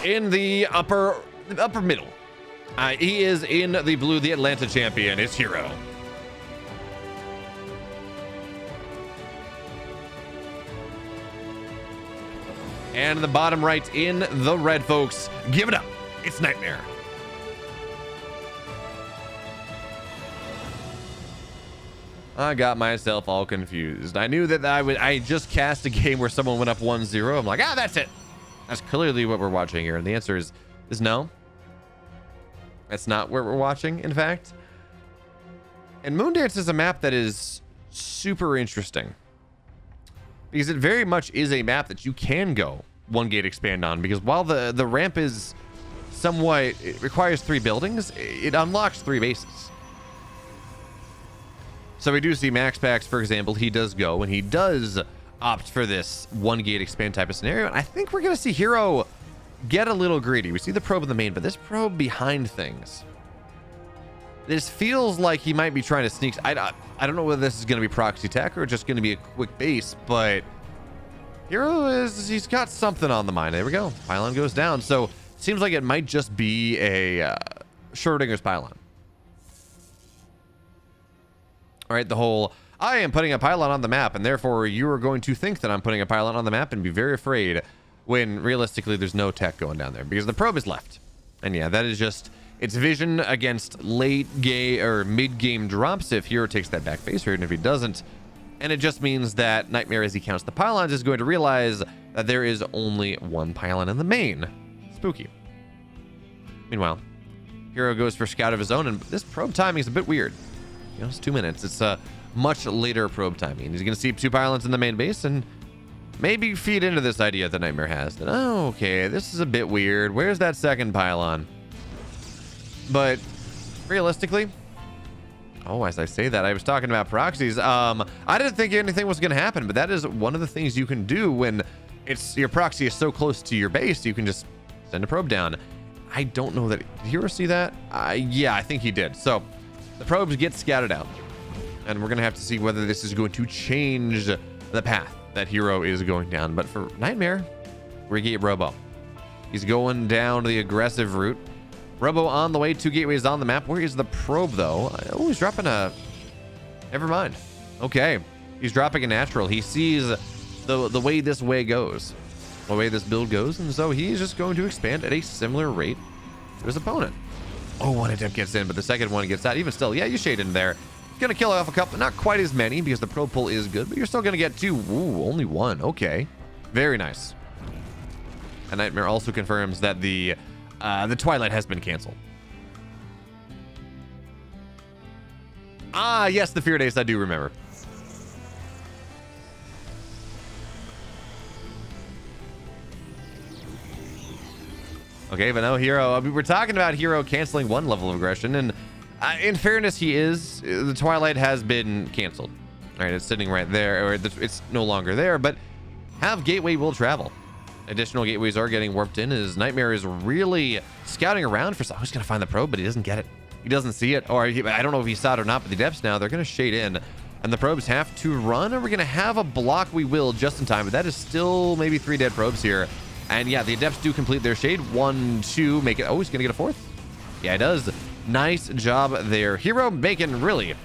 in the upper middle. He is in the blue, the Atlanta champion. It's herO. And in the bottom right in the red, folks, give it up. It's NightMare. I got myself all confused. I knew that I just cast a game where someone went up 1-0. I'm like, that's it. That's clearly what we're watching here. And the answer is no. That's not what we're watching, in fact. And Moondance is a map that is super interesting, because it very much is a map that you can go one gate expand on, because while the ramp is somewhat, it requires 3 buildings, it unlocks 3 bases. So we do see MaxPax, for example, he does go and he does opt for this one gate expand type of scenario. And I think we're going to see herO get a little greedy. We see the probe in the main, but this probe behind things, this feels like he might be trying to sneak. I don't know whether this is going to be proxy tech or just going to be a quick base, but herO he's got something on the mind. There we go. Pylon goes down. So it seems like it might just be a Schrodinger's pylon. All right, the whole, I am putting a pylon on the map, and therefore you are going to think that I'm putting a pylon on the map and be very afraid, when realistically there's no tech going down there because the probe is left. And yeah, that is just, it's vision against late game or mid game drops if herO takes that back base rate, and if he doesn't, and it just means that NightMare, as he counts the pylons, is going to realize that there is only one pylon in the main. Spooky. Meanwhile, herO goes for scout of his own, and this probe timing is a bit weird. You know, it's 2 minutes. It's a much later probe timing. He's going to see 2 pylons in the main base and maybe feed into this idea that NightMare has. That, oh, okay, this is a bit weird. Where's that second pylon? But realistically, oh, as I say that, I was talking about proxies. I didn't think anything was going to happen, but that is one of the things you can do when your proxy is so close to your base. You can just send a probe down. I don't know that. Did herO see that? Yeah, I think he did. So the probes get scouted out, and we're going to have to see whether this is going to change the path that herO is going down. But for NightMare, Regate Robo. He's going down the aggressive route. Robo on the way, 2 gateways on the map. Where is the probe, though? Oh, he's dropping a... Never mind. Okay. He's dropping a natural. He sees the way this way goes, the way this build goes, and so he's just going to expand at a similar rate to his opponent. Oh, one attempt gets in, but the second one gets out. Even still, yeah, you shade in there. Gonna kill off a couple, not quite as many because the probe pull is good, but you're still gonna get 2. Ooh, only 1. Okay, very nice. And NightMare also confirms that the Twilight has been canceled. Ah, yes, the Fear Days, I do remember. Okay, but no, herO. I mean, we're talking about herO canceling 1 level of aggression, and in fairness, he is. The Twilight has been canceled. All right, it's sitting right there, or it's no longer there, but have gateway will travel. Additional gateways are getting warped in as NightMare is really scouting around for something. He's going to find the probe, but he doesn't get it. He doesn't see it, or I don't know if he saw it or not, but the depths now, they're going to shade in, and the probes have to run, and we're going to have a block we will just in time, but that is still maybe 3 dead probes here. And yeah, the adepts do complete their shade. 1, 2, make it. Oh, he's going to get a 4th. Yeah, he does. Nice job there. herO making really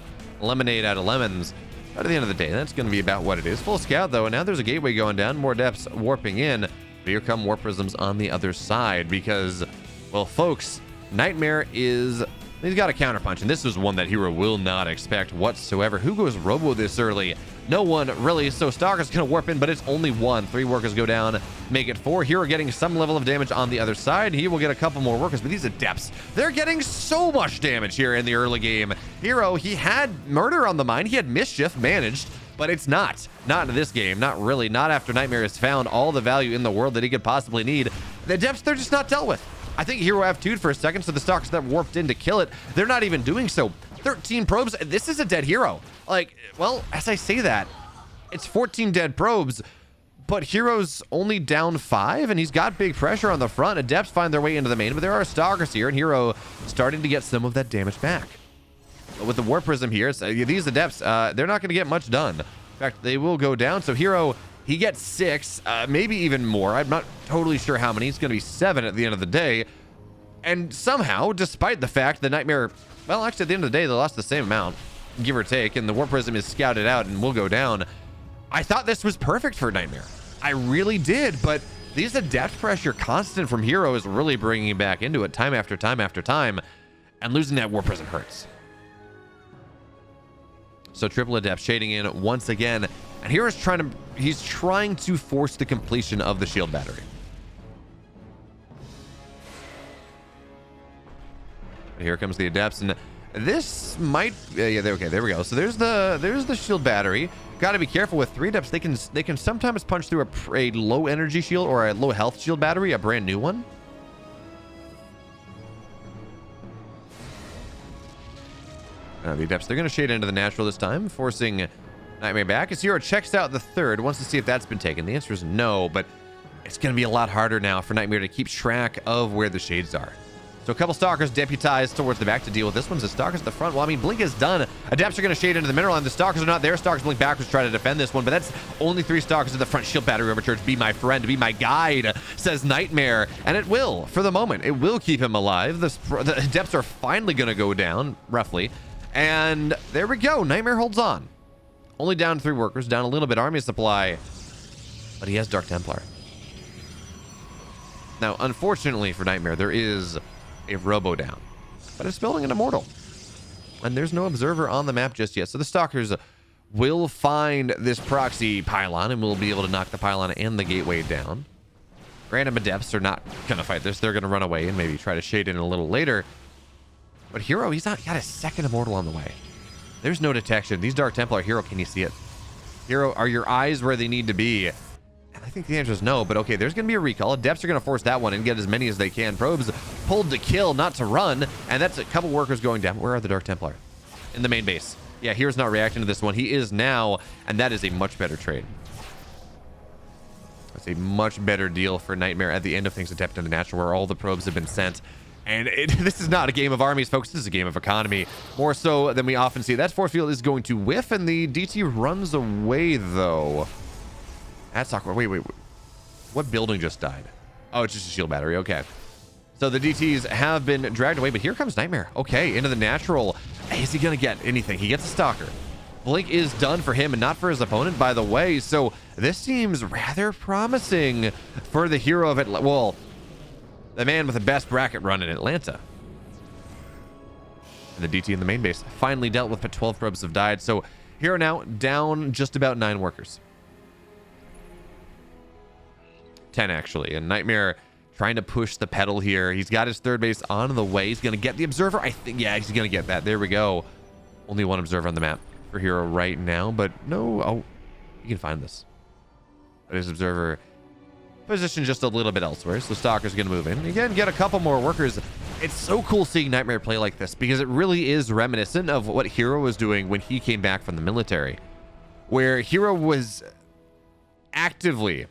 lemonade out of lemons. But at the end of the day, that's going to be about what it is. Full scout, though, and now there's a gateway going down. More depths warping in. But here come warp prisms on the other side because, well, folks, NightMare is... He's got a counterpunch, and this is one that herO will not expect whatsoever. Who goes Robo this early? No one, really. So Stalker's going to warp in, but it's only 1. 3 workers go down, make it 4. herO getting some level of damage on the other side. He will get a couple more workers, but these adepts, they're getting so much damage here in the early game. herO, he had murder on the mind. He had mischief managed, but it's not in this game. Not really. Not after NightMare has found all the value in the world that he could possibly need. The adepts, they're just not dealt with. I think herO F2'd for a second, so the Stalkers that warped in to kill it, they're not even doing so. 13 probes. This is a dead herO. Like, well, as I say that, it's 14 dead probes, but herO's only down 5, and he's got big pressure on the front. Adepts find their way into the main, but there are Stalkers here, and herO starting to get some of that damage back. With the Warp Prism here, these Adepts, they're not going to get much done. In fact, they will go down, so herO He gets 6, maybe even more. I'm not totally sure how many. It's going to be 7 at the end of the day. And somehow, despite the fact that NightMare, well, actually, at the end of the day, they lost the same amount, give or take, and the Warp Prism is scouted out and will go down. I thought this was perfect for NightMare. I really did, but these adept pressure constant from herO is really bringing him back into it time after time after time, and losing that Warp Prism hurts. So triple adept shading in once again, and hero's he's trying to force the completion of the shield battery. Here comes the adepts, and this might okay, there we go. So there's the shield battery. Got to be careful with 3 adepts. They can sometimes punch through a low energy shield or a low health shield battery, a brand new one. The adepts, they're going to shade into the natural this time, forcing NightMare back. As herO checks out the 3rd, wants to see if that's been taken. The answer is no, but it's going to be a lot harder now for NightMare to keep track of where the shades are. So a couple Stalkers deputized towards the back to deal with this one. So Stalkers at the front. Well, I mean, Blink is done. Adepts are going to shade into the mineral line. The Stalkers are not there. Stalkers blink backwards to try to defend this one, but that's only 3 Stalkers at the front. Shield battery overcharge. Be my friend. Be my guide, says NightMare. And it will, for the moment. It will keep him alive. The Adepts are finally going to go down, roughly. And there we go. NightMare holds on. Only down 3 workers. Down a little bit army supply. But he has Dark Templar. Now, unfortunately for NightMare, there is a robo down, but it's building an immortal, and there's no observer on the map just yet. So the Stalkers will find this proxy pylon and will be able to knock the pylon and the gateway down. Random adepts are not gonna fight this. They're gonna run away and maybe try to shade in a little later. But herO, he's got a 2nd immortal on the way. There's no detection. These Dark Templar, herO, can you see it? herO, are your eyes where they need to be? I think the answer is no, but okay, there's going to be a recall. Adepts are going to force that one and get as many as they can. Probes pulled to kill, not to run, and that's a couple workers going down. Where are the Dark Templar? In the main base. Yeah, here's not reacting to this one. He is now, and that is a much better trade. That's a much better deal for NightMare at the end of things. Adept into natural, where all the probes have been sent. And this is not a game of armies, folks. This is a game of economy, more so than we often see. That force field is going to whiff, and the DT runs away, though. That's awkward. Wait. What building just died? Oh, it's just a shield battery. Okay. So the DTs have been dragged away, but here comes NightMare. Okay, into the natural. Hey, is he going to get anything? He gets a Stalker. Blink is done for him and not for his opponent, by the way. So this seems rather promising for the herO of Atlanta. Well, the man with the best bracket run in Atlanta. And the DT in the main base finally dealt with, but 12 probes have died. So herO now down just about 9 workers. 10 actually, and NightMare trying to push the pedal here. He's got his 3rd base on the way. He's gonna get the observer. I think, yeah, he's gonna get that. There we go. Only 1 observer on the map for herO right now, but no. Oh, you can find this. But his observer positioned just a little bit elsewhere, so Stalker's gonna move in again, get a couple more workers. It's so cool seeing NightMare play like this, because it really is reminiscent of what herO was doing when he came back from the military, where herO was actively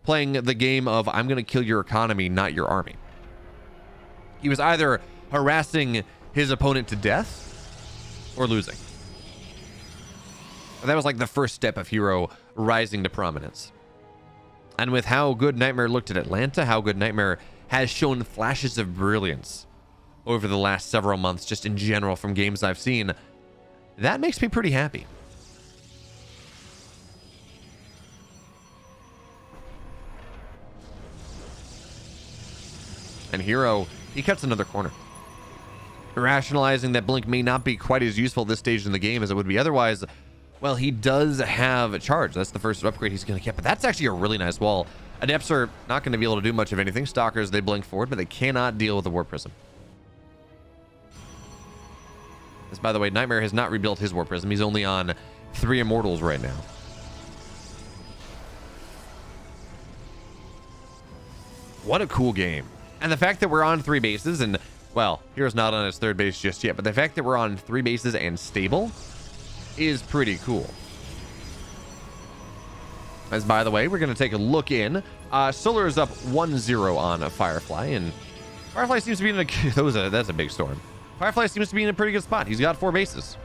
playing the game of, I'm going to kill your economy, not your army. He was either harassing his opponent to death or losing. That was like the first step of herO rising to prominence. And with how good NightMare looked at Atlanta, how good NightMare has shown flashes of brilliance over the last several months, just in general from games I've seen, that makes me pretty happy. And herO, he cuts another corner, rationalizing that Blink may not be quite as useful at this stage in the game as it would be otherwise. Well, he does have a charge. That's the first upgrade he's going to get, but that's actually a really nice wall. Adepts are not going to be able to do much of anything. Stalkers, they blink forward, but they cannot deal with the Warp Prism. As, by the way, NightMare has not rebuilt his Warp Prism. He's only on 3 Immortals right now. What a cool game. And the fact that we're on 3 bases, and, well, hero's not on his 3rd base just yet, but the fact that we're on 3 bases and stable is pretty cool. As, by the way, we're going to take a look in. Solar is up 1-0 on a Firefly, and Firefly seems to be in a... that's a big storm. Firefly seems to be in a pretty good spot. He's got 4 bases.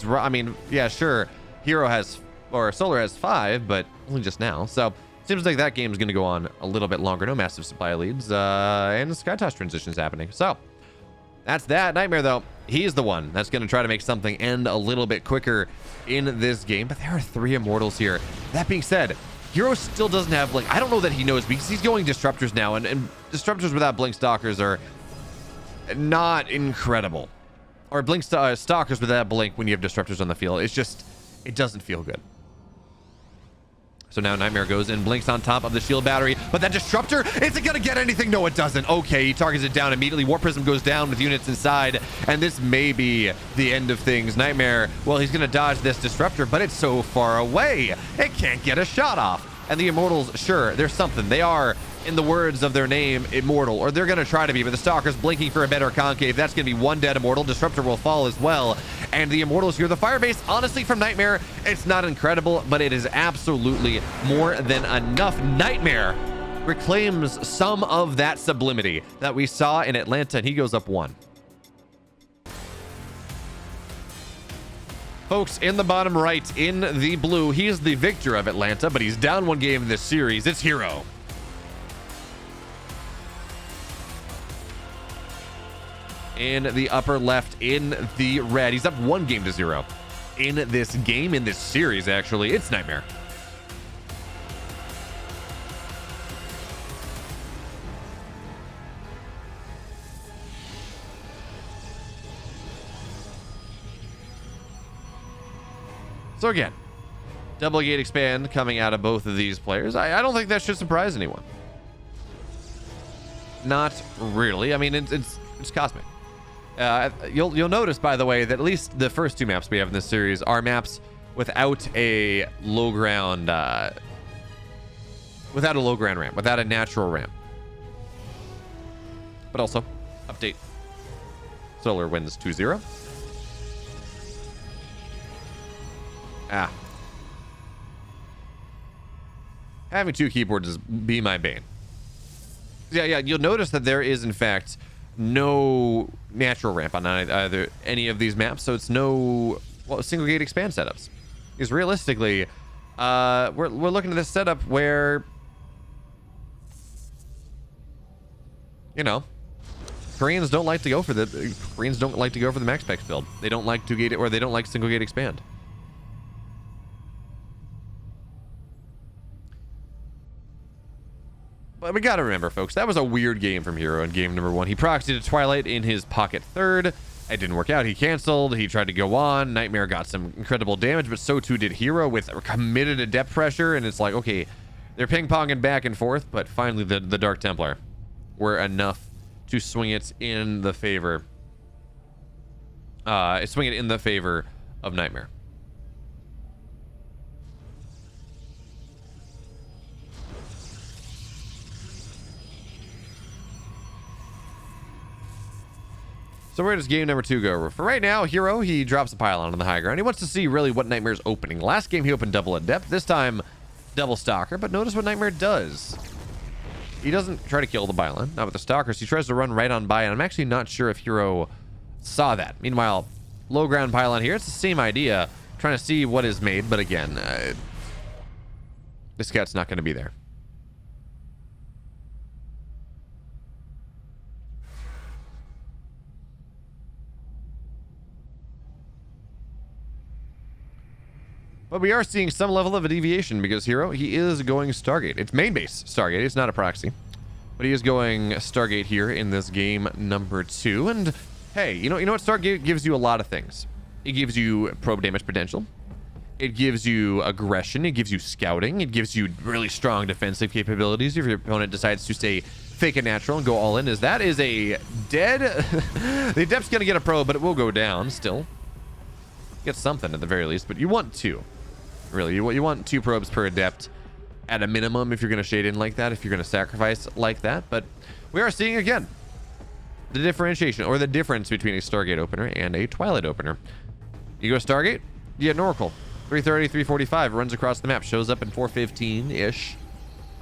I mean, yeah, sure. herO has Or Solar has 5, but only just now. So seems like that game is going to go on a little bit longer. No massive supply leads, and the Skytoss transition is happening. So that's that. NightMare, though, he's the one that's going to try to make something end a little bit quicker in this game. But there are 3 Immortals here. That being said, herO still doesn't have Blink. I don't know that he knows because he's going Disruptors now, and Disruptors without Blink Stalkers are not incredible. Or Blink Stalkers without Blink when you have Disruptors on the field. It's just, it doesn't feel good. So now NightMare goes and blinks on top of the shield battery, but that Disruptor, is it gonna get anything? No, it doesn't. Okay, he targets it down immediately. Warp Prism goes down with units inside, and this may be the end of things. NightMare, well, he's gonna dodge this Disruptor, but it's so far away, it can't get a shot off. And the Immortals, sure, there's something. They are, in the words of their name, immortal, or they're gonna try to be, but the Stalker's blinking for a better concave. That's gonna be 1 dead Immortal. Disruptor will fall as well. And the Immortals here, the Firebase, honestly, from NightMare, it's not incredible, but it is absolutely more than enough. NightMare reclaims some of that sublimity that we saw in Atlanta, and he goes up 1. Folks, in the bottom right, in the blue, he's the victor of Atlanta, but he's down 1 game in this series. It's herO. In the upper left, in the red, he's up 1 game to 0 in this game, in this series. Actually, it's NightMare. So again, double gate expand coming out of both of these players. I don't think that should surprise anyone. Not really. I mean, it's cosmic. You'll notice, by the way, that at least the first 2 maps we have in this series are maps without a low ground ramp, without a natural ramp. But also, update. Solar wins 2-0. Having 2 keyboards is be my bane. Yeah, you'll notice that there is, in fact, no natural ramp on either any of these maps, so it's no single gate expand setups. Because realistically, we're looking at this setup where, you know, Koreans don't like to go for the max specs build. They don't like 2 gate, or they don't like single gate expand. But we gotta remember, folks, that was a weird game from herO in game number 1. He proxied to Twilight in his pocket 3rd. It didn't work out. He canceled. He tried to go on. NightMare got some incredible damage, but so too did herO with committed adept pressure. And it's like, okay, they're ping-ponging back and forth, but finally the Dark Templar were enough to swing it in the favor. Swing it in the favor of NightMare. So where does game number 2 go? For right now, herO, he drops a pylon on the high ground. He wants to see really what NightMare's opening. Last game, he opened double adept. This time, double stalker. But notice what NightMare does. He doesn't try to kill the pylon. Not with the stalkers. He tries to run right on by, and I'm actually not sure if herO saw that. Meanwhile, low ground pylon here. It's the same idea. Trying to see what is made, but again, this cat's not going to be there. But we are seeing some level of a deviation because herO, he is going Stargate. It's main base Stargate. It's not a proxy. But he is going Stargate here in this game number 2. And hey, you know what? Stargate gives you a lot of things. It gives you probe damage potential. It gives you aggression. It gives you scouting. It gives you really strong defensive capabilities if your opponent decides to stay fake and natural and go all in. That is a dead... The Adept's going to get a probe, but it will go down still. Get something at the very least, but you want 2. Really, you want 2 probes per Adept at a minimum if you're going to shade in like that, if you're going to sacrifice like that. But we are seeing, again, the differentiation, or the difference between a Stargate opener and a Twilight opener. You go Stargate, you get an Oracle. 330, 345, runs across the map, shows up in 415-ish.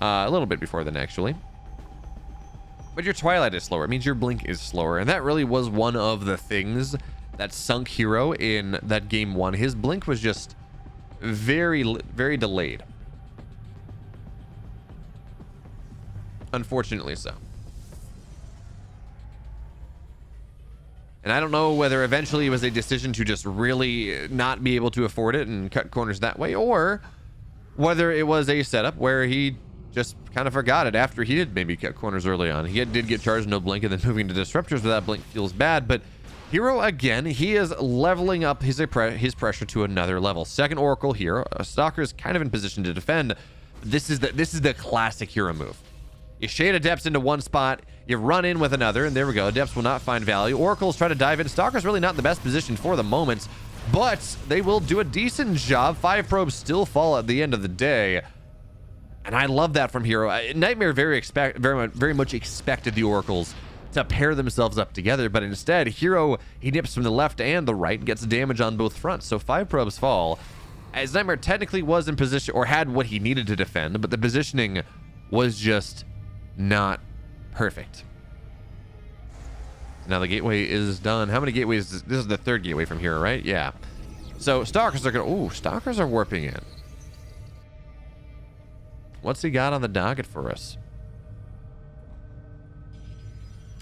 A little bit before then, actually. But your Twilight is slower. It means your Blink is slower. And that really was one of the things that sunk herO in that game 1. His Blink was just very delayed. Unfortunately so. And I don't know whether eventually it was a decision to just really not be able to afford it and cut corners that way, or whether it was a setup where he just kind of forgot it after he did maybe cut corners early on. He did get charged no blink, and then moving to disruptors without blink feels bad, but herO, again, he is leveling up his pressure to another level. Second Oracle here. Stalker is kind of in position to defend. This is the classic herO move. You shade Adepts into one spot, you run in with another, and there we go. Adepts will not find value. Oracles try to dive in. Stalker's really not in the best position for the moment, but they will do a decent job. 5 probes still fall at the end of the day, and I love that from herO. NightMare very much expected the Oracles to pair themselves up together, but instead herO, he nips from the left and the right and gets damage on both fronts. So 5 probes fall, as NightMare technically was in position or had what he needed to defend, but the positioning was just not perfect. Now the gateway is done. How many gateways? This is the 3rd gateway from here, right? Yeah. So Stalkers are gonna, ooh, Stalkers are warping in. What's he got on the docket for us?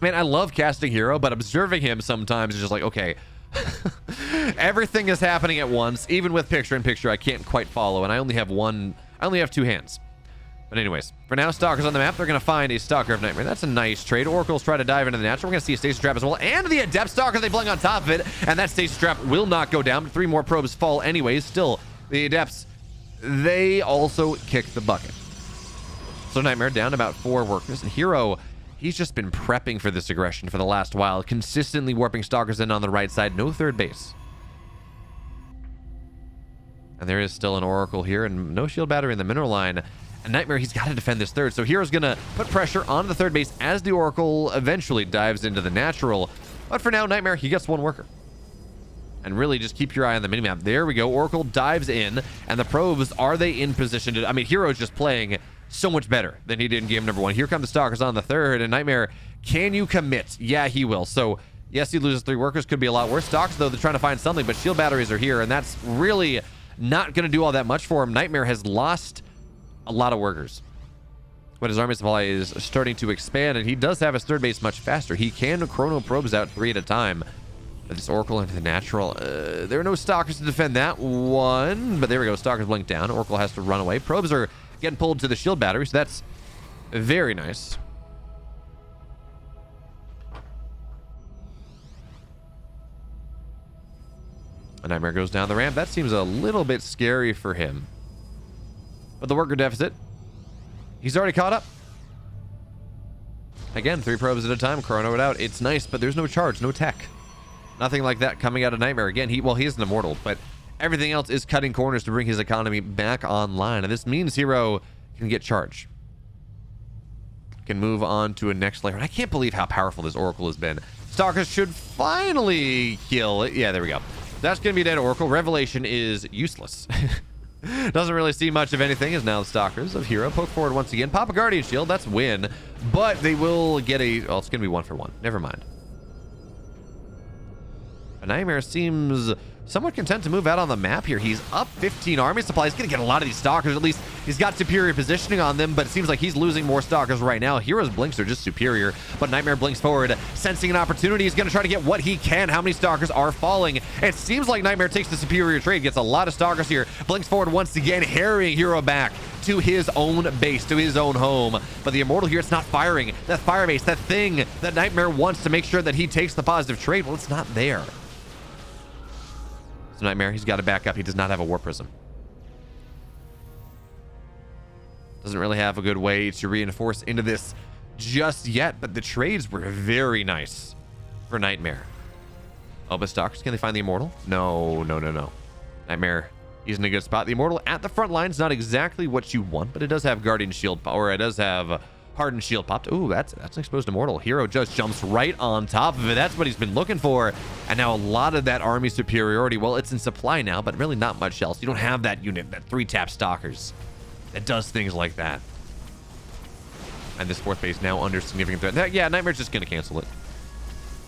Man, I love casting herO, but observing him sometimes is just like, okay, everything is happening at once. Even with picture-in-picture, I can't quite follow, and I only have 2 hands. But anyways, for now, Stalkers on the map. They're going to find a Stalker of NightMare. That's a nice trade. Oracles try to dive into the natural. We're going to see a Stasis Trap as well. And the Adept Stalker, they bling on top of it. And that Stasis Trap will not go down. 3 more probes fall anyways. Still, the Adepts, they also kick the bucket. So NightMare down about 4 workers. And herO, he's just been prepping for this aggression for the last while. Consistently warping Stalkers in on the right side. No 3rd base. And there is still an Oracle here. And no shield battery in the mineral line. And NightMare, he's got to defend this 3rd. So herO's going to put pressure on the 3rd base as the Oracle eventually dives into the natural. But for now, NightMare, he gets 1 worker. And really just keep your eye on the minimap. There we go. Oracle dives in. And the probes, are they in position to... I mean, herO's just playing so much better than he did in game number 1. Here come the Stalkers on the 3rd. And NightMare, can you commit? Yeah, he will. So, yes, he loses 3 workers. Could be a lot worse. Stalkers, though, they're trying to find something. But shield batteries are here. And that's really not going to do all that much for him. NightMare has lost a lot of workers, but his army supply is starting to expand, and he does have his 3rd base much faster. He can chrono probes out 3 at a time. But this Oracle into the natural, there are no Stalkers to defend that one, but there we go. Stalkers blink down. Oracle has to run away. Probes are getting pulled to the shield battery, so that's very nice. And NightMare goes down the ramp. That seems a little bit scary for him. But the worker deficit, he's already caught up. Again, 3 probes at a time, chrono it out. It's nice, but there's no charge, no tech. Nothing like that coming out of NightMare. Again, he is an immortal, but everything else is cutting corners to bring his economy back online. And this means herO can get charge. Can move on to a next layer. And I can't believe how powerful this Oracle has been. Stalkers should finally kill it. Yeah, there we go. That's going to be dead Oracle. Revelation is useless. Doesn't really see much of anything, as now the Stalkers of herO poke forward once again. Pop a Guardian Shield, that's win. But they will get a... Oh, it's going to be 1 for 1. Never mind. NightMare seems somewhat content to move out on the map here. He's up 15 army supply. He's going to get a lot of these Stalkers. At least he's got superior positioning on them, but it seems like he's losing more Stalkers right now. herO's blinks are just superior, but NightMare blinks forward, sensing an opportunity. He's going to try to get what he can. How many Stalkers are falling? It seems like NightMare takes the superior trade, gets a lot of Stalkers here. Blinks forward once again, harrying herO back to his own base, to his own home. But the Immortal here, it's not firing. That fire base, that thing that NightMare wants to make sure that he takes the positive trade, well, it's not there. So NightMare, he's got to back up. He does not have a War Prism. Doesn't really have a good way to reinforce into this just yet, but the trades were very nice for NightMare. Oh, but Stalkers, can they find the Immortal? No. NightMare, he's in a good spot. The Immortal at the front line is not exactly what you want, but it does have Guardian Shield power. It does have Hardened Shield popped. Ooh, that's an exposed Immortal. herO just jumps right on top of it. That's what he's been looking for. And now a lot of that army superiority, well, it's in supply now, but really not much else. You don't have that unit, that 3-tap Stalkers, that does things like that. And this 4th base now under significant threat. Yeah, NightMare's just going to cancel it.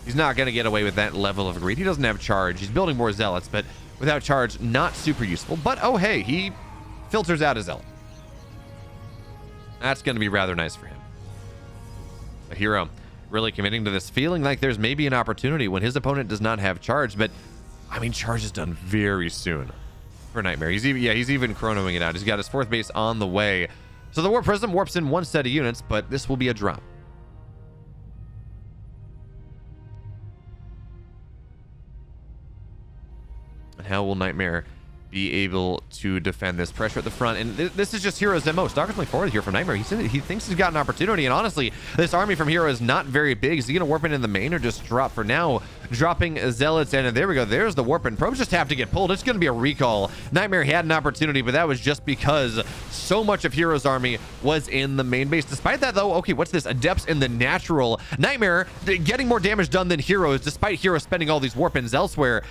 He's not going to get away with that level of greed. He doesn't have charge. He's building more Zealots, but without charge, not super useful. But, oh, hey, he filters out his Zealot. That's going to be rather nice for him. But herO really committing to this, feeling like there's maybe an opportunity when his opponent does not have charge. But, I mean, charge is done very soon for NightMare. He's even chronoing it out. He's got his 4th base on the way. So the Warp Prism warps in 1 set of units, but this will be a drop. And how will NightMare be able to defend this pressure at the front? And this is just herO's MO. Stalker's playing forward here from NightMare. He thinks he's got an opportunity, and honestly, this army from herO is not very big. Is he gonna warp in the main or just drop for now? Dropping Zealots in, and there we go. There's the warp in. Probes just have to get pulled. It's gonna be a recall. NightMare had an opportunity, but that was just because so much of herO's army was in the main base. Despite that, though, okay, what's this? Adepts in the natural. NightMare getting more damage done than herO's, despite herO spending all these warp ins elsewhere.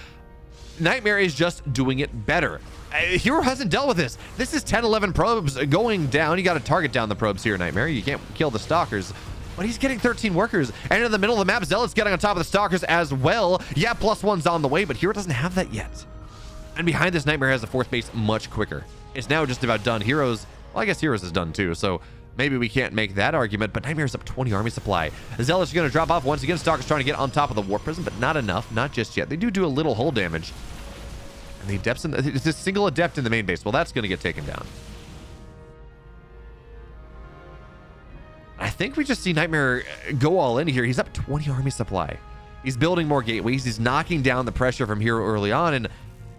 NightMare is just doing it better. herO hasn't dealt with this. This is 10, 11 probes going down. You got to target down the probes here, NightMare. You can't kill the Stalkers. But he's getting 13 workers. And in the middle of the map, Zealot's getting on top of the Stalkers as well. Yeah, +1's on the way, but herO doesn't have that yet. And behind this, NightMare has the 4th base much quicker. It's now just about done. herO's, well, I guess herO's is done too, so maybe we can't make that argument, but NightMare's up 20 army supply. Zealots are going to drop off once again. Stalker's trying to get on top of the Warp Prism, but not enough. Not just yet. They do a little hull damage. And the Adepts in it's a single Adept in the main base. Well, that's going to get taken down. I think we just see NightMare go all in here. He's up 20 army supply. He's building more gateways. He's knocking down the pressure from herO early on. And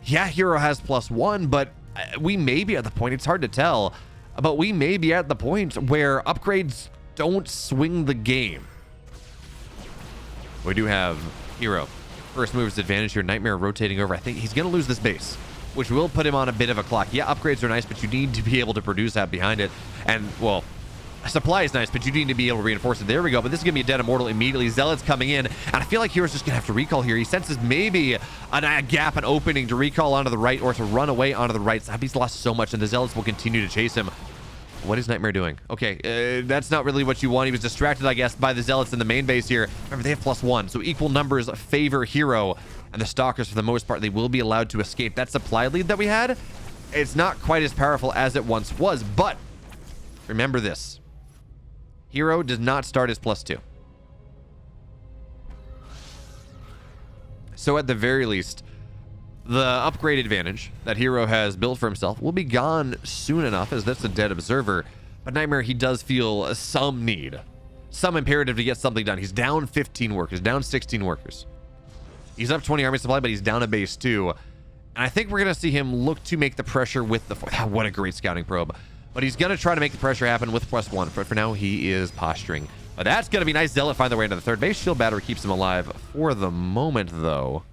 yeah, herO has +1, but we may be at the point, it's hard to tell, but we may be at the point where upgrades don't swing the game. We do have herO. First mover's advantage here. NightMare rotating over. I think he's going to lose this base, which will put him on a bit of a clock. Yeah, upgrades are nice, but you need to be able to produce that behind it. And, well, supply is nice, but you need to be able to reinforce it. There we go. But this is going to be a dead immortal immediately. Zealot's coming in, and I feel like herO's just going to have to recall here. He senses maybe a gap, an opening to recall onto the right or to run away onto the right side. He's lost so much, and the Zealots will continue to chase him. What is NightMare doing? Okay, that's not really what you want. He was distracted, I guess, by the Zealots in the main base here. Remember, they have +1, so equal numbers favor herO. And the Stalkers, for the most part, they will be allowed to escape. That supply lead that we had, it's not quite as powerful as it once was, but remember this. herO does not start as +2. So at the very least, the upgrade advantage that herO has built for himself will be gone soon enough, as that's a dead observer. But NightMare, he does feel some need, some imperative to get something done. He's down 15 workers, down 16 workers. He's up 20 army supply, but he's down a base too. And I think we're going to see him look to make the pressure with the... What a great scouting probe. But he's going to try to make the pressure happen with +1. But for now, he is posturing. But that's going to be nice. Zealot find their way into the 3rd base. Shield Battery keeps him alive for the moment, though.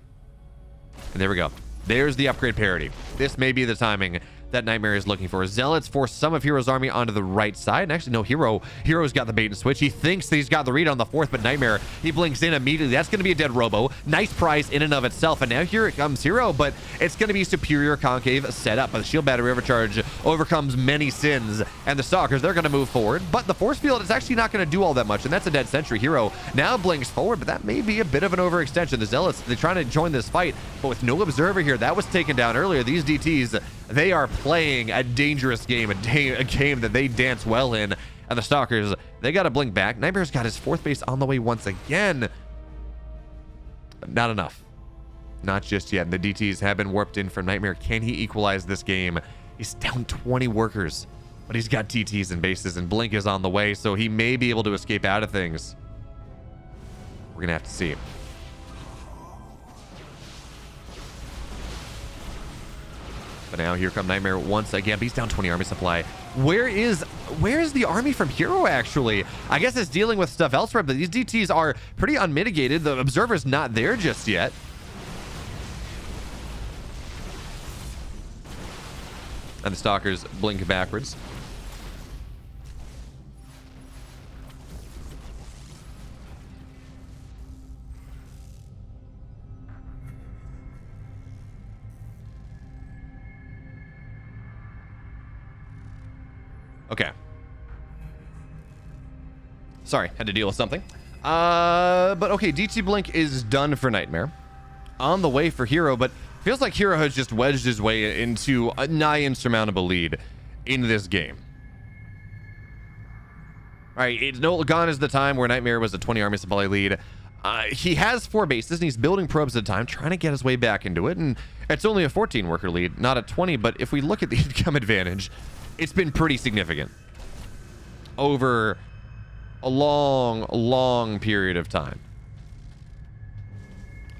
And there we go. There's the upgrade parity. This may be the timing that NightMare is looking for. Zealots force some of herO's army onto the right side. And actually, no, herO's got the bait and switch. He thinks that he's got the read on the 4th, but NightMare, he blinks in immediately. That's going to be a dead robo. Nice prize in and of itself. And now here it comes herO, but it's going to be superior concave setup. But the shield battery overcharge overcomes many sins. And the Stalkers, they're going to move forward. But the force field is actually not going to do all that much. And that's a dead sentry. herO now blinks forward, but that may be a bit of an overextension. The Zealots, they're trying to join this fight, but with no observer here. That was taken down earlier. These DTs, they are playing a dangerous game, a game that they dance well in. And the Stalkers, they got to blink back. NightMare's got his 4th base on the way once again. But not enough. Not just yet. The DTs have been warped in for NightMare. Can he equalize this game? He's down 20 workers, but he's got TTs and bases, and blink is on the way, so he may be able to escape out of things. We're going to have to see. But now here come NightMare once again. But he's down 20 army supply. Where is the army from herO, actually? I guess it's dealing with stuff elsewhere, but these DTs are pretty unmitigated. The observer's not there just yet. And the Stalkers blink backwards. Okay. Sorry, had to deal with something. But okay, DT Blink is done for NightMare. On the way for herO, but Feels like herO has just wedged his way into a nigh insurmountable lead in this game. All right, it's no gone is the time where NightMare was a 20 army supply lead. He has 4 bases, and he's building probes at a time, trying to get his way back into it, and it's only a 14 worker lead, not a 20, but if we look at the income advantage, it's been pretty significant over a long period of time.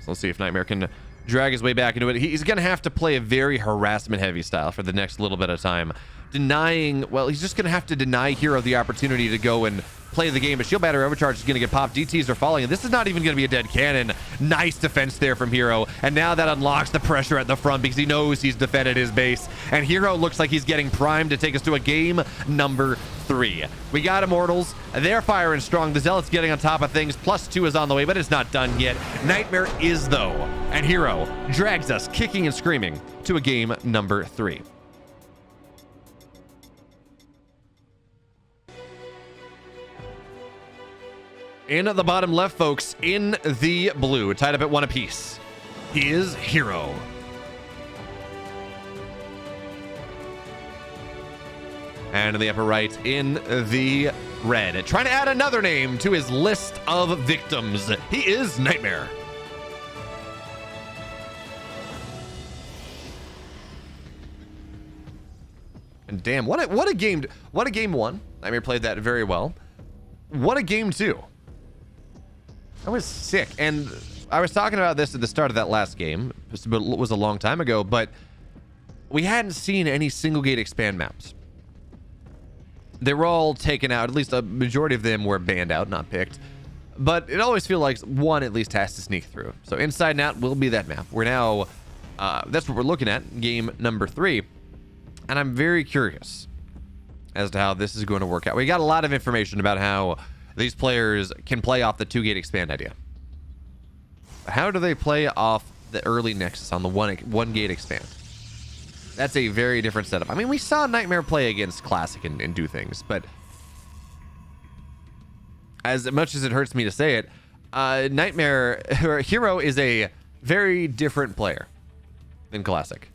So let's see if NightMare can drag his way back into it. He's going to have to play a very harassment-heavy style for the next little bit of time. Denying, well, he's just going to have to deny herO the opportunity to go and play the game. A shield battery overcharge is going to get popped. DTs are falling, and this is not even going to be a dead cannon. Nice defense there from herO, and now that unlocks the pressure at the front because he knows he's defended his base, and herO looks like he's getting primed to take us to a game number 3. We got Immortals. They're firing strong. The Zealot's getting on top of things. +2 is on the way, but it's not done yet. NightMare is, though, and herO drags us kicking and screaming to a game number 3. In the bottom left, folks, in the blue, tied up at 1 apiece, is herO. And in the upper right, in the red, trying to add another name to his list of victims, he is NightMare. And damn, what a game! What a game 1. NightMare played that very well. What a game 2. That was sick. And I was talking about this at the start of that last game. It was a long time ago, but we hadn't seen any single gate expand maps. They were all taken out. At least a majority of them were banned out, not picked. But it always feels like one at least has to sneak through. So inside and out will be that map. We're now, that's what we're looking at, game number 3. And I'm very curious as to how this is going to work out. We got a lot of information about how these players can play off the 2-gate expand idea. How do they play off the early Nexus on the one gate expand? That's a very different setup. I mean, we saw NightMare play against Classic and do things, but as much as it hurts me to say it, NightMare herO is a very different player than Classic.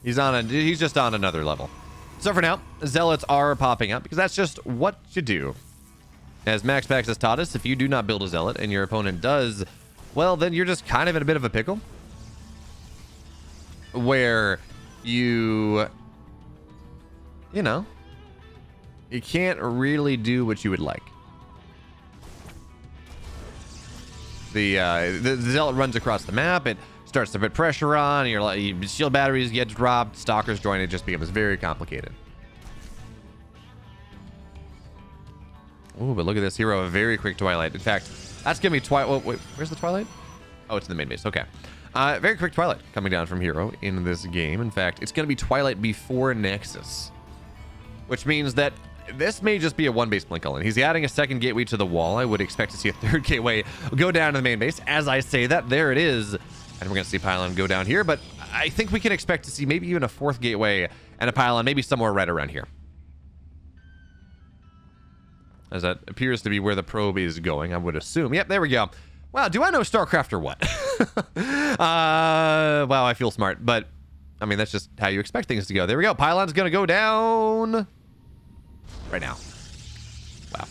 He's just on another level. So for now, Zealots are popping up because that's just what you do. As Max Pax has taught us, if you do not build a Zealot and your opponent does, well, then you're just kind of in a bit of a pickle. Where you know, you can't really do what you would like. The Zealot runs across the map. It starts to put pressure on. Your shield batteries get dropped. Stalkers join. It just becomes very complicated. Oh, but look at this herO, a very quick Twilight. In fact, that's gonna be Twilight. Wait, where's the Twilight? Oh, it's in the main base. Okay. Very quick Twilight coming down from herO in this game. In fact, it's gonna be Twilight before Nexus, which means that this may just be a 1-base blink all in. He's adding a 2nd gateway to the wall. I would expect to see a 3rd gateway go down to the main base. As I say that, there it is. And we're going to see pylon go down here, but I think we can expect to see maybe even a 4th gateway and a pylon, maybe somewhere right around here. As that appears to be where the probe is going, I would assume. Yep, there we go. Wow, do I know StarCraft or what? Wow, I feel smart, but I mean, that's just how you expect things to go. There we go. Pylon's going to go down right now. Wow.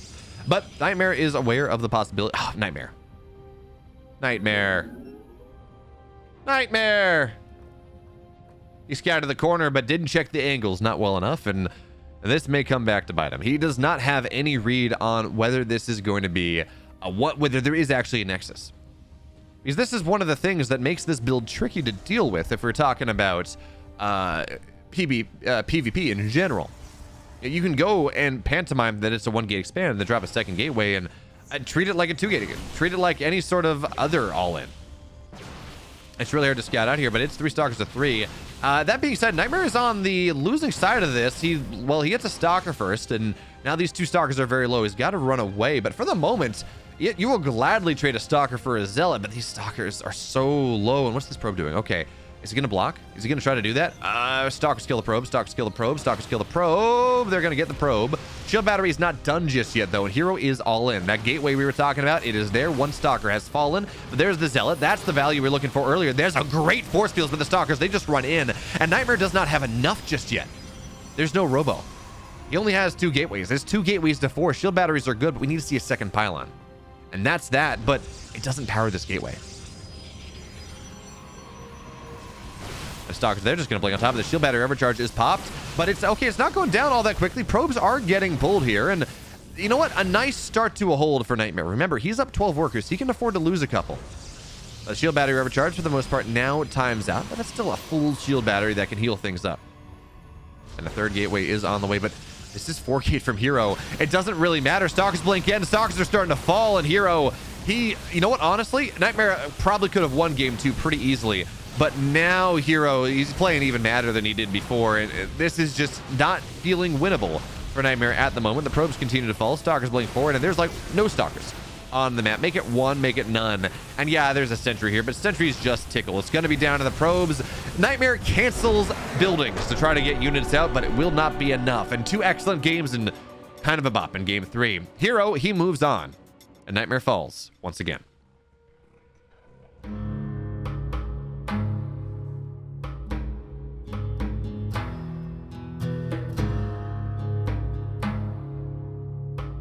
But NightMare is aware of the possibility. Oh, NightMare. He scouted the corner, but didn't check the angles not well enough, and this may come back to bite him. He does not have any read on whether this is going to be whether there is actually a Nexus. Because this is one of the things that makes this build tricky to deal with if we're talking about PvP in general. You can go and pantomime that it's a 1-gate expand and then drop a 2nd gateway and treat it like a 2-gate again. Treat it like any sort of other all-in. It's really hard to scout out here, but it's 3 Stalkers to 3. That being said, NightMare is on the losing side of this. He gets a Stalker first, and now these 2 Stalkers are very low. He's got to run away, but for the moment, you will gladly trade a Stalker for a Zealot, but these Stalkers are so low. And what's this probe doing? Okay, Is he going to block? Is he going to try to do that? Stalkers kill the probe. Stalkers kill the probe. Stalkers kill the probe. They're going to get the probe. Shield battery is not done just yet, though, and herO is all in. That gateway we were talking about, it is there. One stalker has fallen, but there's the zealot. That's the value we were looking for earlier. There's a great force field for the stalkers. They just run in, and NightMare does not have enough just yet. There's no robo. He only has 2 gateways. There's 2 gateways to 4. Shield batteries are good, but we need to see a second pylon. And that's that, but it doesn't power this gateway. The stalkers, they're just going to blink on top of the shield battery. Overcharge is popped, but it's okay. It's not going down all that quickly. Probes are getting pulled here, and you know what? A nice start to a hold for NightMare. Remember, he's up 12 workers. He can afford to lose a couple. The shield battery overcharge, for the most part, now times out, but that's still a full shield battery that can heal things up. And the 3rd gateway is on the way, but this is 4 gate from herO. It doesn't really matter. Stalkers blink in. Stalkers are starting to fall, and herO, you know what? Honestly, NightMare probably could have won game 2 pretty easily. But now herO, he's playing even madder than he did before, and this is just not feeling winnable for NightMare at the moment. The probes continue to fall. Stalkers blink forward, and there's like no stalkers on the map. Make it 1, make it none. And yeah, there's a sentry here, but sentries just tickle. It's going to be down to the probes. NightMare cancels buildings to try to get units out, but it will not be enough. And 2 excellent games and kind of a bop in game 3. herO, he moves on, and NightMare falls once again.